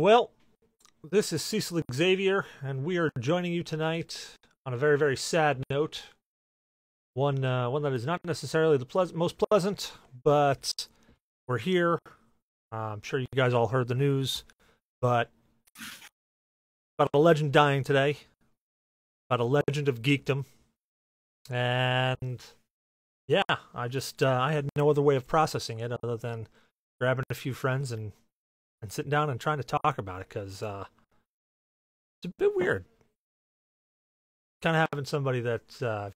Well, this is Cecil Xavier, and we are joining you tonight on a very, very sad note. One that is not necessarily the most pleasant, but we're here. I'm sure you guys all heard the news, but about a legend dying today, about a legend of geekdom, and yeah, I had no other way of processing it other than grabbing a few friends and sitting down and trying to talk about it because it's a bit weird. Kind of having somebody that,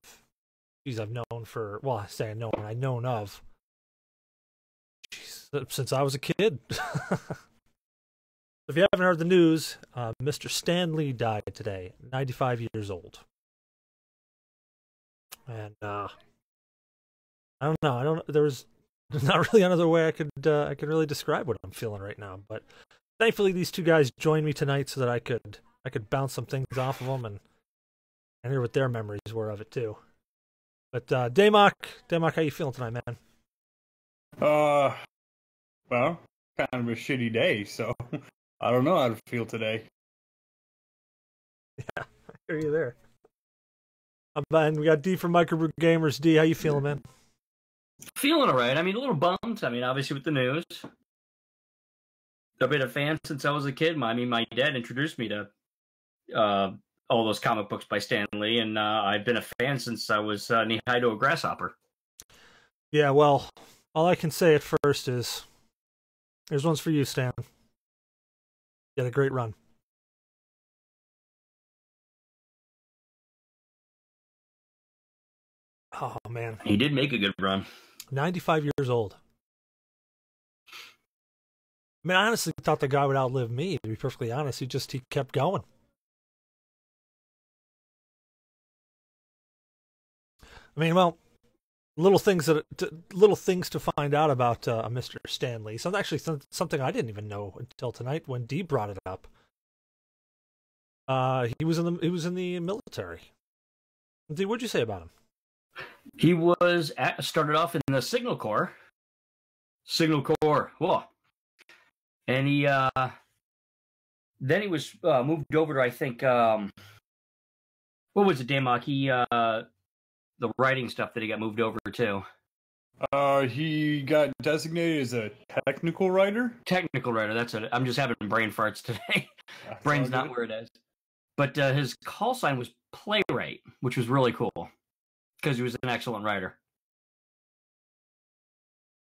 I've known for, well, I say I've known of, since I was a kid. If you haven't heard the news, Mr. Stan Lee died today, 95 years old. And I don't know. There's not really another way I could really describe what I'm feeling right now. But thankfully, these two guys joined me tonight so that I could bounce some things off of them and hear what their memories were of it too. But Daymok, how you feeling tonight, man? Well, kind of a shitty day, so I don't know how to feel today. Yeah, I hear you there. And we got D from Microbrew Gamers. D, how you feeling, man? Feeling alright. I mean, a little bummed. I mean, obviously with the news. I've been a fan since I was a kid. My dad introduced me to all those comic books by Stan Lee, and I've been a fan since I was knee-high to a grasshopper. Yeah, well, all I can say at first is, here's one's for you, Stan. You had a great run. Oh, man. He did make a good run. 95 years old. I mean, I honestly thought the guy would outlive me, to be perfectly honest. He kept going. I mean, well, little things to find out about Mr. Stan Lee. Something I didn't even know until tonight when Dee brought it up. He was in the military. Dee, what'd you say about him? He started off in the Signal Corps. Whoa. And he then he was moved over to, I think, what was it, Daymok? He the writing stuff that he got moved over to. He got designated as a technical writer. Technical writer, that's it. I'm just having brain farts today. Brain's not where it is. But his call sign was Playwright, which was really cool because he was an excellent writer.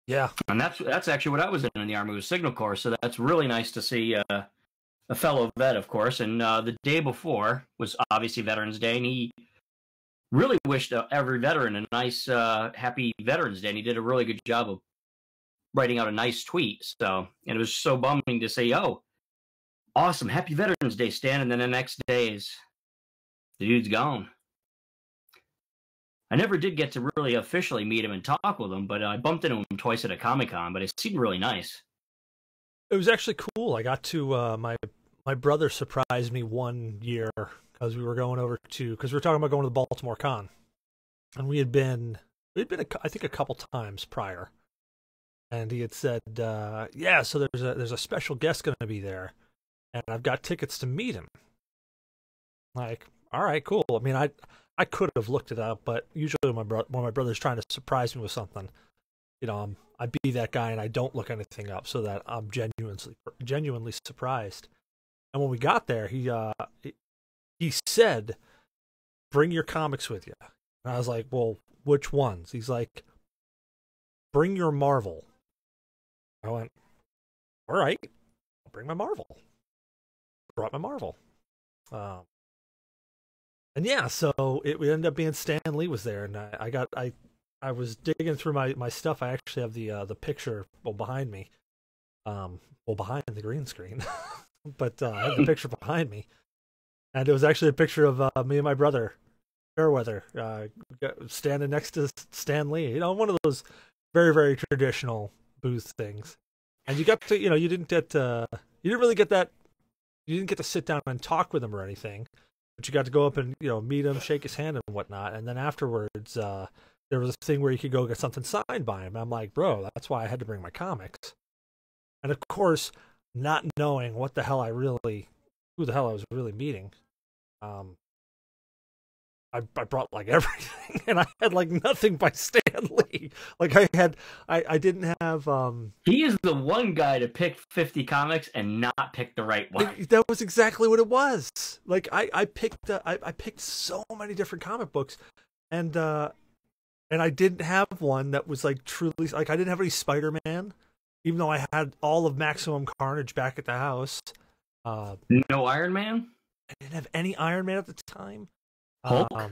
Yeah, and that's actually what I was in the Army, was Signal Corps. So that's really nice to see a fellow vet, of course. And the day before was obviously Veterans Day, and he really wished every veteran a nice, happy Veterans Day. And he did a really good job of writing out a nice tweet. So, and it was so bumming to say, "Oh, awesome, happy Veterans Day, Stan." And then the next day is the dude's gone. I never did get to really officially meet him and talk with him, but I bumped into him twice at a Comic-Con, but it seemed really nice. It was actually cool. I got to, my brother surprised me one year because we were going over to, because we were talking about going to the Baltimore Con. And we'd been I think a couple times prior. And he had said, yeah, so there's a special guest going to be there. And I've got tickets to meet him. Like, all right, cool. I mean, I could have looked it up, but usually when my brother's trying to surprise me with something, you know, I be that guy and I don't look anything up so that I'm genuinely surprised. And when we got there, he said, "Bring your comics with you." And I was like, "Well, which ones?" He's like, "Bring your Marvel." I went, "All right, I'll bring my Marvel." Brought my Marvel. And yeah, so it would end up being Stan Lee was there, and I was digging through my stuff. I actually have the picture behind me, behind the green screen, but I have the picture behind me, and it was actually a picture of me and my brother, Fairweather, standing next to Stan Lee. You know, one of those very, very traditional booth things, and you got to, you know, you didn't really get that, you didn't get to sit down and talk with him or anything. But you got to go up and, you know, meet him, shake his hand and whatnot. And then afterwards, there was a thing where you could go get something signed by him. I'm like, bro, that's why I had to bring my comics. And of course, not knowing who the hell I was really meeting. I brought like everything, and I had like nothing by Stan Lee. Like I didn't have. He is the one guy to pick 50 comics and not pick the right one. That was exactly what it was. Like I picked so many different comic books, and I didn't have one that was like truly like I didn't have any Spider-Man, even though I had all of Maximum Carnage back at the house. No Iron Man. I didn't have any Iron Man at the time. Hulk. I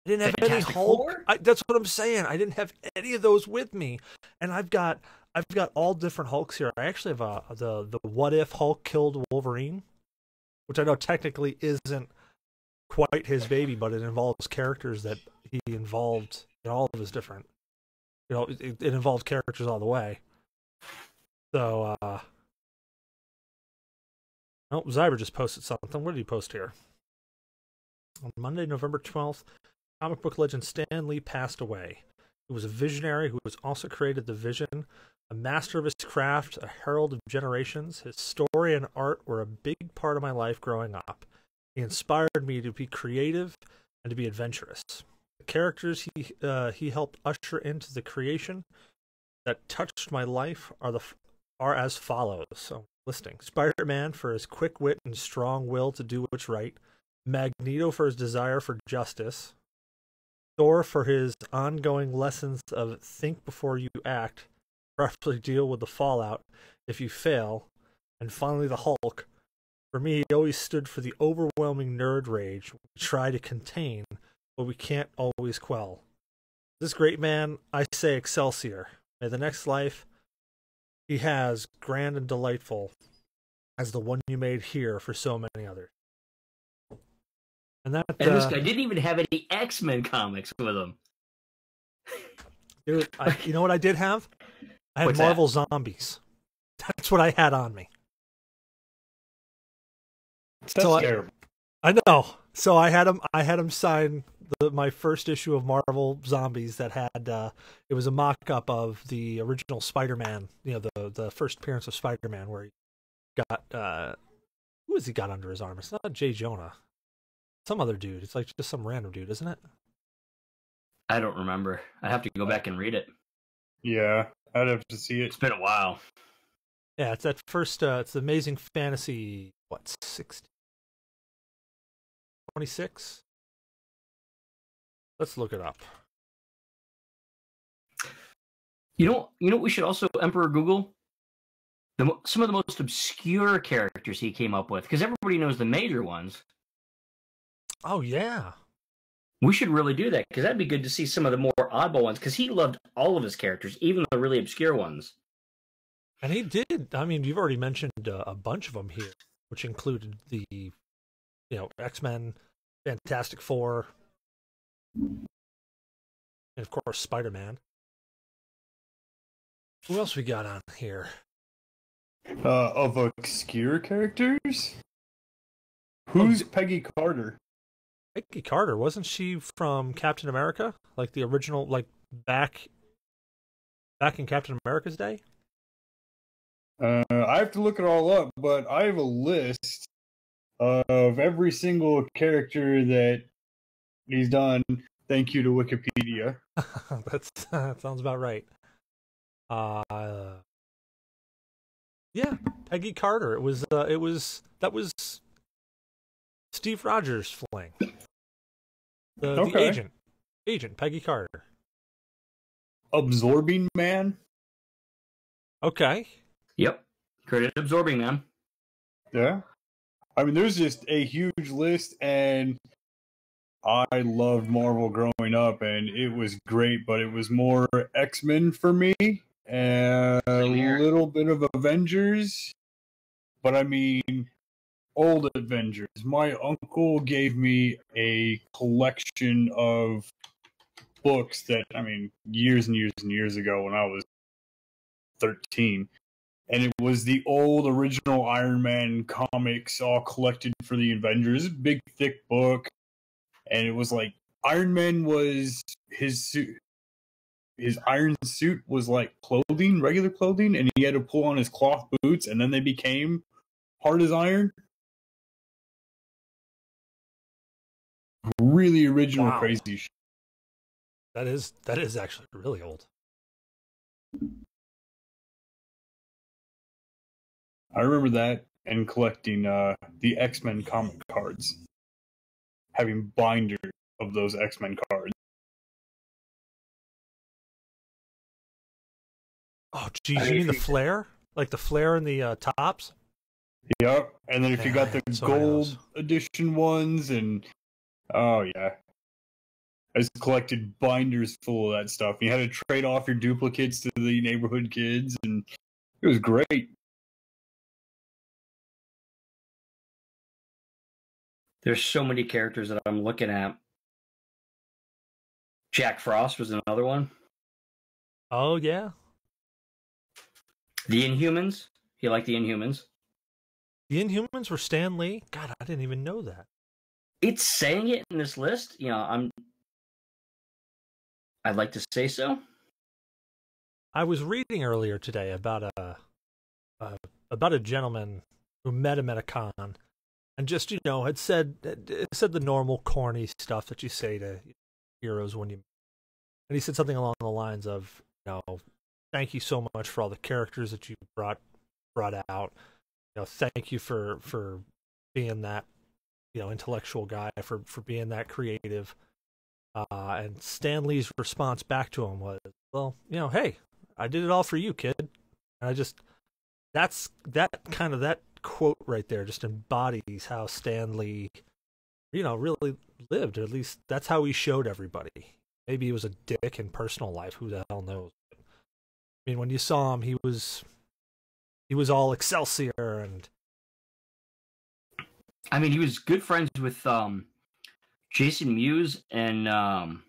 didn't have Fantastic any Hulk. Four? That's what I'm saying. I didn't have any of those with me, and I've got all different Hulks here. I actually have the What If Hulk killed Wolverine, which I know technically isn't quite his baby, but it involves characters that he involved in all of his different. You know, it involved characters all the way. So, oh, Zyber just posted something. What did he post here? On Monday, November 12th, comic book legend Stan Lee passed away. He was a visionary who has also created the Vision, a master of his craft, a herald of generations. His story and art were a big part of my life growing up. He inspired me to be creative and to be adventurous. The characters he helped usher into the creation that touched my life are as follows. So, listing: Spider-Man for his quick wit and strong will to do what's right. Magneto for his desire for justice. Thor for his ongoing lessons of think before you act, preferably deal with the fallout if you fail. And finally, the Hulk. For me, he always stood for the overwhelming nerd rage we try to contain, but we can't always quell. This great man, I say Excelsior. May the next life he has, grand and delightful, as the one you made here for so many others. And this guy didn't even have any X-Men comics with him. Dude, you know what I did have? I had What's Marvel Zombies. That's what I had on me. That's So terrible. I know. So I had him sign my first issue of Marvel Zombies that had it was a mock-up of the original Spider-Man. You know, the first appearance of Spider-Man where he got who has he got under his arm? It's not Jay Jonah. Some other dude. It's like just some random dude, isn't it? I don't remember. I have to go back and read it. Yeah, I'd have to see it. It's been a while. Yeah, it's that first. It's the Amazing Fantasy. What 26? Let's look it up. You know what we should also Emperor Google? Some of the most obscure characters he came up with, because everybody knows the major ones. Oh yeah. We should really do that, because that'd be good to see some of the more oddball ones, because he loved all of his characters, even the really obscure ones. And he did. I mean, you've already mentioned a bunch of them here, which included the, X-Men, Fantastic Four, and of course Spider-Man. Who else we got on here? Of obscure characters? Who's Peggy Carter? Peggy Carter, wasn't she from Captain America? Like the original, like back in Captain America's day? I have to look it all up, but I have a list of every single character that he's done. Thank you to Wikipedia. That sounds about right. Yeah, Peggy Carter. It was Steve Rogers' fling. The agent Peggy Carter. Absorbing Man. Okay. Yep. Credit Absorbing Man. Yeah. I mean, there's just a huge list, and I loved Marvel growing up, and it was great, but it was more X-Men for me, and a little bit of Avengers, but I mean, old Avengers. My uncle gave me a collection of books that, I mean, years and years and years ago when I was 13. And it was the old original Iron Man comics all collected for the Avengers. Big, thick book. And it was like, Iron Man was his suit. his iron suit was like clothing, regular clothing, and he had to pull on his cloth boots, and then they became hard as iron. Really original, Wow. crazy shit. That is actually really old. I remember that and collecting the X-Men comic cards, having binders of those X-Men cards. Oh, geez, you mean the flare? Like the flare in the tops? Yep, and then if you Yeah, got the so many of gold those. edition ones, and oh yeah, I just collected binders full of that stuff. You had to trade off your duplicates to the neighborhood kids, and it was great. There's so many characters that I'm looking at. Jack Frost was another one. Oh yeah. The Inhumans. You like the Inhumans? The Inhumans were Stan Lee? God, I didn't even know that. It's saying it in this list. I'd like to say so. I was reading earlier today about a gentleman who met him at a con, and just had said the normal corny stuff that you say to heroes when you. And he said something along the lines of, thank you so much for all the characters that you brought out. Thank you for being that intellectual guy, for being that creative. And Stan Lee's response back to him was, well, hey, I did it all for you, kid. And that quote right there just embodies how Stan Lee, really lived. Or at least that's how he showed everybody. Maybe he was a dick in personal life. Who the hell knows? I mean, when you saw him, he was all Excelsior and. I mean, he was good friends with Jason Mewes and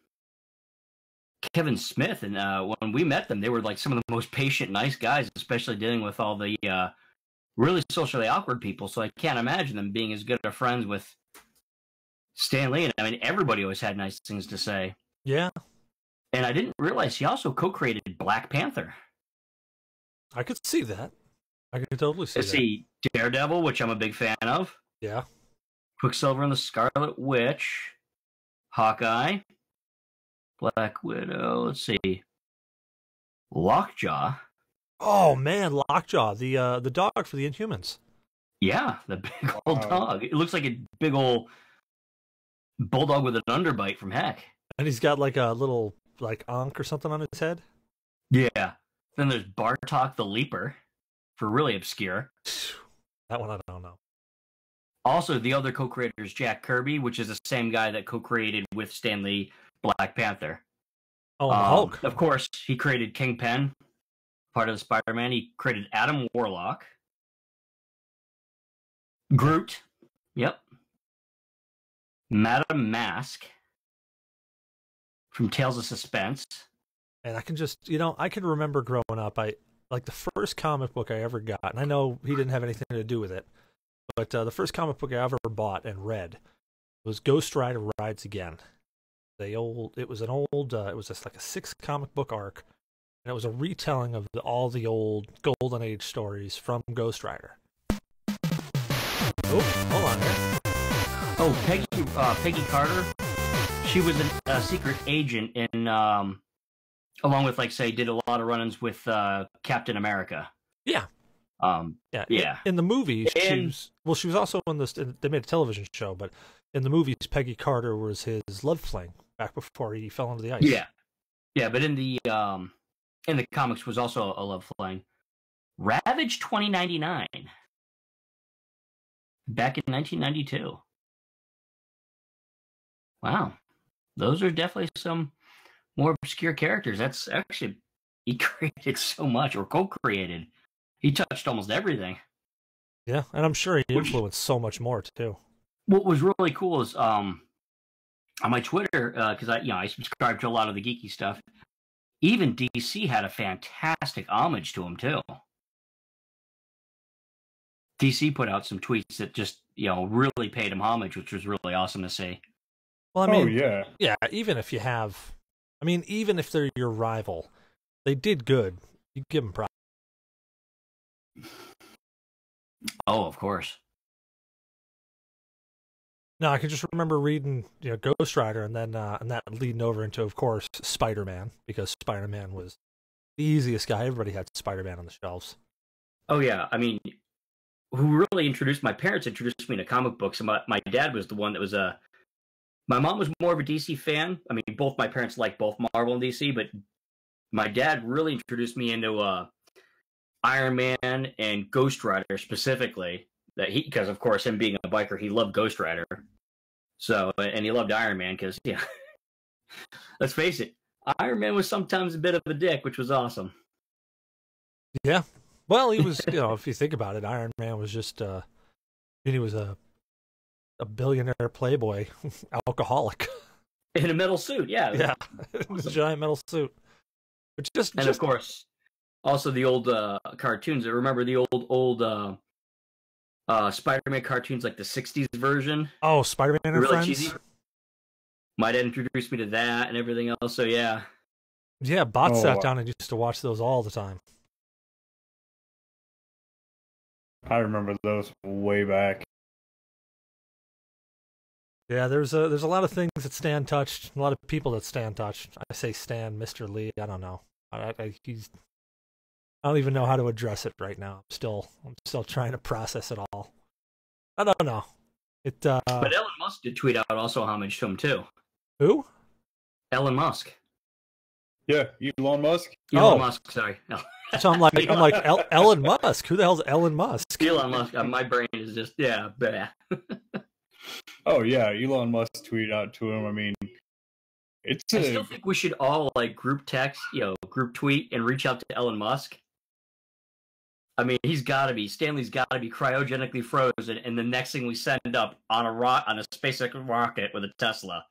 Kevin Smith, and when we met them, they were like some of the most patient, nice guys, especially dealing with all the really socially awkward people. So I can't imagine them being as good of friends with Stan Lee. And I mean, everybody always had nice things to say. Yeah. And I didn't realize he also co-created Black Panther. I could see that. I could totally see Let's that. see, Daredevil, which I'm a big fan of. Yeah. Quicksilver and the Scarlet Witch. Hawkeye. Black Widow. Let's see. Lockjaw. Oh man, Lockjaw, the dog for the Inhumans. Yeah, the big old dog. It looks like a big old bulldog with an underbite from heck. And he's got like a little like ankh or something on his head. Yeah. Then there's Bartok the Leaper, for really obscure. That one I don't know. Also, the other co-creator is Jack Kirby, which is the same guy that co-created with Stan Lee Black Panther. Oh, and the Hulk. Of course, he created Kingpin, part of the Spider-Man. He created Adam Warlock. Groot. Yep. Madame Mask from Tales of Suspense. And I can just, I can remember growing up, like the first comic book I ever got, and I know he didn't have anything to do with it, but the first comic book I ever bought and read was Ghost Rider Rides Again. It was just like a 6 comic book arc, and it was a retelling of all the old Golden Age stories from Ghost Rider. Oh, hold on here. Oh, Peggy Carter. She was a secret agent in, along with, did a lot of run-ins with Captain America. Yeah. Yeah. In the movie, she was also in this. They made a television show, but in the movies, Peggy Carter was his love fling back before he fell into the ice. Yeah, but in the comics was also a love fling. Ravage 2099, back in 1992. Wow, those are definitely some more obscure characters. That's actually, he created so much, or co-created. He touched almost everything. Yeah, and I'm sure he influenced so much more too. What was really cool is on my Twitter, because I subscribe to a lot of the geeky stuff. Even DC had a fantastic homage to him too. DC put out some tweets that just really paid him homage, which was really awesome to see. Well, I mean, yeah. Even if you have I mean, even if they're your rival, they did good. You give them props. Oh, of course. No, I can just remember reading, Ghost Rider, and that leading over into, of course, Spider-Man, because Spider-Man was the easiest guy. Everybody had Spider-Man on the shelves. Oh yeah, I mean, who really introduced my parents introduced me to comic books, and my dad was the one that was my mom was more of a DC fan. I mean, both my parents liked both Marvel and DC, but my dad really introduced me into Iron Man and Ghost Rider specifically. Because of course, him being a biker, he loved Ghost Rider. So, and he loved Iron Man because, let's face it, Iron Man was sometimes a bit of a dick, which was awesome. Yeah. Well, he was, if you think about it, Iron Man was just, he was a billionaire playboy alcoholic. In a metal suit, yeah. Yeah. Awesome. A giant metal suit. But of course, also the old cartoons. I remember the old Spider-Man cartoons, like the 60s version. Oh, Spider-Man and really Friends? Cheesy. My dad introduced me to that and everything else, so yeah. Yeah, Bot sat down and used to watch those all the time. I remember those way back. Yeah, there's a lot of things that Stan touched, a lot of people that Stan touched. I say Stan, Mr. Lee, I don't know. I don't even know how to address it right now. I'm still trying to process it all. I don't know. But Elon Musk did tweet out also homage to him too. Who? Elon Musk. Yeah, Elon Musk. Elon Musk, sorry. So I'm like Elon Musk. Who the hell's Elon Musk? Elon Musk. My brain is just bleh. Oh yeah, Elon Musk tweeted out to him. I mean, I still think we should all group text, group tweet and reach out to Elon Musk. I mean, Stanley's got to be cryogenically frozen, and the next thing we send up on a SpaceX rocket with a Tesla,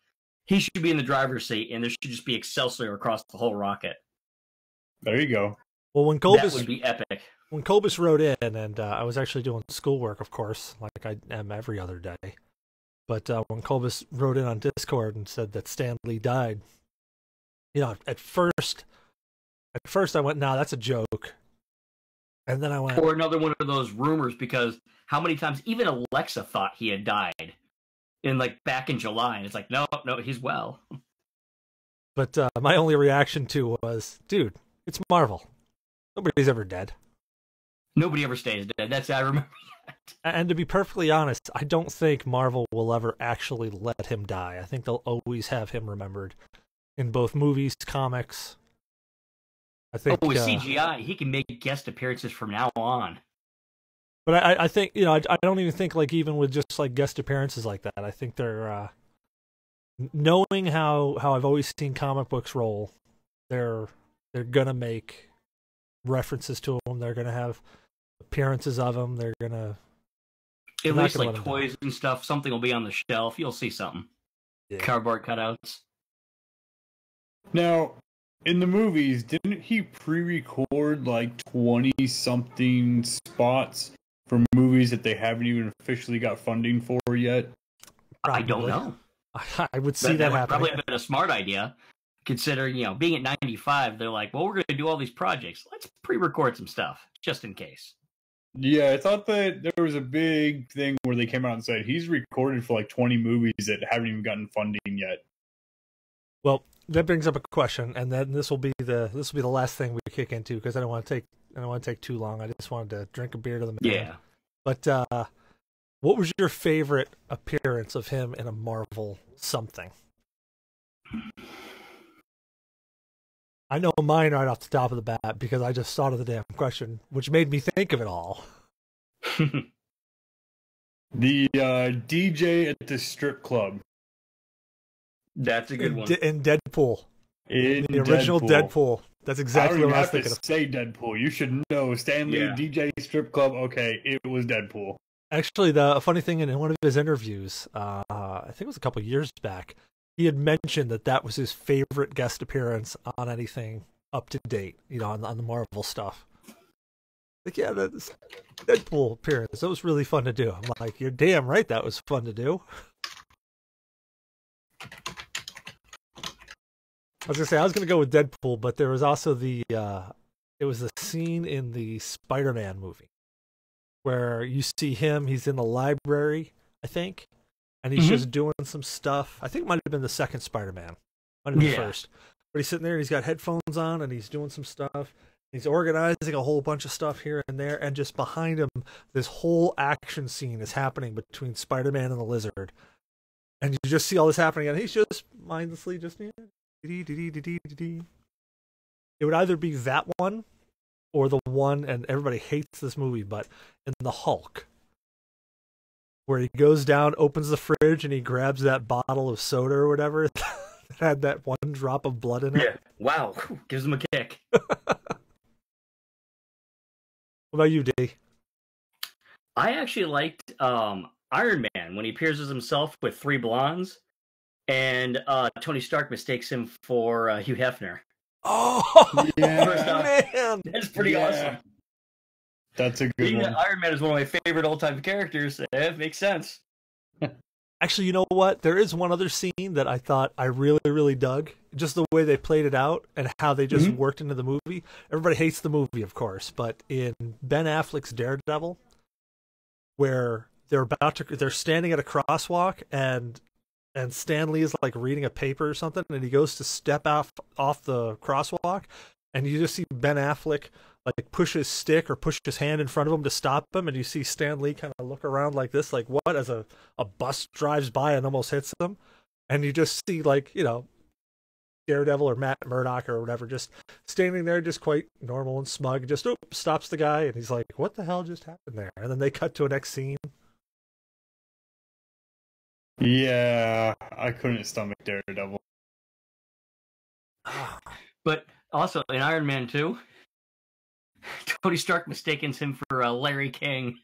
he should be in the driver's seat, and there should just be Excelsior across the whole rocket. There you go. Well, that would be epic. When Kobus wrote in, and I was actually doing schoolwork, of course, like I am every other day. But when Kobus wrote in on Discord and said that Stan Lee died, at first I went, "Nah, that's a joke." And then I went, or another one of those rumors, because how many times even Alexa thought he had died back in July, and it's like, no, he's well. But my only reaction to was, dude, it's Marvel. Nobody's ever dead. Nobody ever stays dead. I remember that. And to be perfectly honest, I don't think Marvel will ever actually let him die. I think they'll always have him remembered in both movies, comics. I think with CGI, he can make guest appearances from now on. But I think, I don't even think even with just guest appearances like that, I think they're knowing how I've always seen comic books roll, they're gonna make references to him. They're gonna have appearances of him. They're gonna at least toys and stuff. Something will be on the shelf. You'll see something. Yeah. Cardboard cutouts. Now, in the movies, didn't he pre-record 20-something spots for movies that they haven't even officially got funding for yet? Probably. I don't know. I would see that happen. Probably been a smart idea, considering being at 95. They're like, well, we're going to do all these projects. Let's pre-record some stuff just in case. Yeah, I thought that there was a big thing where they came out and said he's recorded for 20 movies that haven't even gotten funding yet. Well, that brings up a question, and then this will be the last thing we kick into, because I don't want to take too long. I just wanted to drink a beer to the man. Yeah. But what was your favorite appearance of him in a Marvel something? I know mine right off the top of the bat because I just thought of the damn question, which made me think of it all. The DJ at the strip club. That's a good one. In Deadpool. In the original Deadpool. That's exactly what I was thinking of. Say Deadpool. You should know. Stan Lee, DJ strip club. Okay, it was Deadpool. Actually, the funny thing, in one of his interviews, I think it was a couple years back, he had mentioned that was his favorite guest appearance on anything up to date, on the Marvel stuff. Yeah, that's Deadpool appearance. That was really fun to do. I'm like, you're damn right that was fun to do. I was gonna say I was gonna go with Deadpool, but there was also it was the scene in the Spider-Man movie where you see him. He's in the library, I think, and he's just doing some stuff. I think it might have been the second Spider-Man, might have been the first. But he's sitting there and he's got headphones on and he's doing some stuff. He's organizing a whole bunch of stuff here and there, and just behind him, this whole action scene is happening between Spider-Man and the Lizard. And you just see all this happening, and he's just mindlessly just... It would either be that one or the one, and everybody hates this movie, but in the Hulk, where he goes down, opens the fridge, and he grabs that bottle of soda or whatever that had that one drop of blood in it. Yeah. Wow. Gives him a kick. What about you, D? I actually liked Iron Man when he appears as himself with three blondes, and Tony Stark mistakes him for Hugh Hefner. Oh, Yeah. man. That's pretty awesome. That's a good Being one. that Iron Man is one of my favorite all-time characters. It makes sense. Actually, you know what? There is one other scene that I thought I really, really dug. Just the way they played it out and how they just worked into the movie. Everybody hates the movie, of course, but in Ben Affleck's Daredevil, where they're standing at a crosswalk and Stan Lee is like reading a paper or something, and he goes to step off the crosswalk, and you just see Ben Affleck like push his stick or push his hand in front of him to stop him, and you see Stan Lee kind of look around like this, like what, as a bus drives by and almost hits them, and you just see, like, you know, Daredevil or Matt Murdock or whatever just standing there, just quite normal and smug, just stops the guy, and he's like, what the hell just happened there? And then they cut to a next scene. Yeah, I couldn't stomach Daredevil. But also in Iron Man 2, Tony Stark mistakes him for Larry King.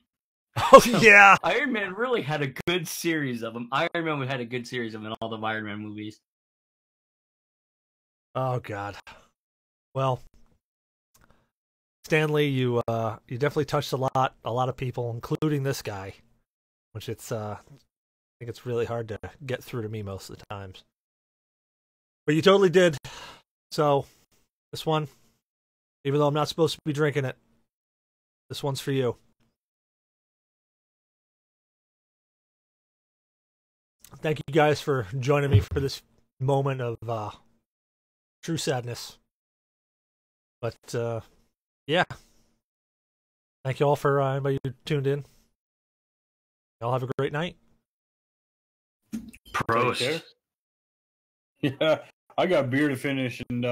Oh, yeah. Iron Man really had a good series of them. Iron Man had a good series of them in all the Iron Man movies. Oh, God. Well, Stan Lee, you definitely touched a lot of people, including this guy, which I think it's really hard to get through to me most of the times. But you totally did. So, this one, even though I'm not supposed to be drinking it, this one's for you. Thank you guys for joining me for this moment of true sadness. But, yeah. Thank you all for anybody who tuned in. Y'all have a great night. Prost. Yeah, I got beer to finish, and